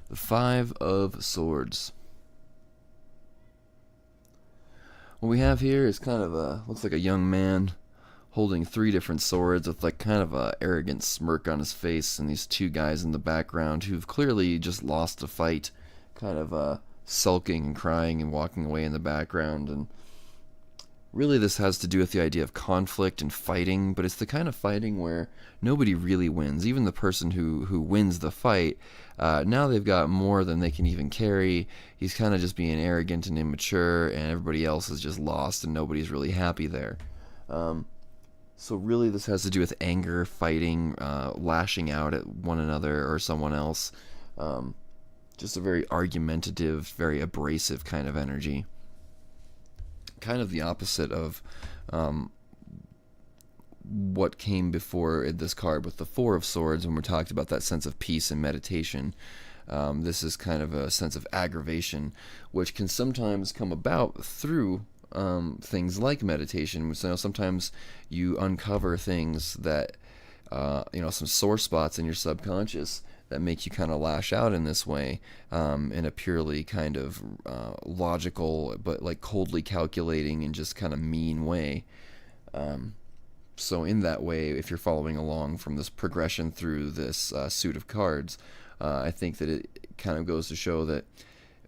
The Five of Swords. What we have here is kind of looks like a young man holding three different swords with like kind of a arrogant smirk on his face, and these two guys in the background who've clearly just lost a fight, kind of sulking and crying and walking away in the background. And really this has to do with the idea of conflict and fighting, but it's the kind of fighting where nobody really wins. Even the person who wins the fight, now they've got more than they can even carry. He's kind of just being arrogant and immature, and everybody else is just lost, and nobody's really happy there. So really this has to do with anger, fighting, lashing out at one another or someone else. Just a very argumentative, very abrasive kind of energy. Kind of the opposite of what came before in this card with the Four of Swords when we talked about that sense of peace and meditation. This is kind of a sense of aggravation, which can sometimes come about through things like meditation. So sometimes you uncover things that, some sore spots in your subconscious that make you kind of lash out in this way, in a purely kind of logical but like coldly calculating and just kind of mean way. So in that way, if you're following along from this progression through this suit of cards, I think that it kind of goes to show that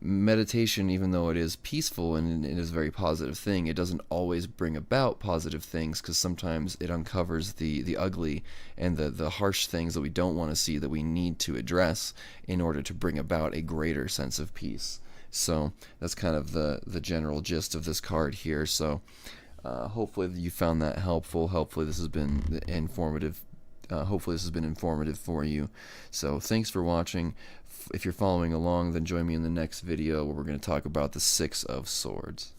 meditation, even though it is peaceful and it is a very positive thing, it doesn't always bring about positive things, because sometimes it uncovers the ugly and the harsh things that we don't want to see, that we need to address in order to bring about a greater sense of peace. So that's kind of the general gist of this card here. So hopefully you found that helpful. Hopefully this has been informative. Hopefully this has been informative for you. So thanks for watching. If you're following along, then join me in the next video where we're going to talk about the Six of Swords.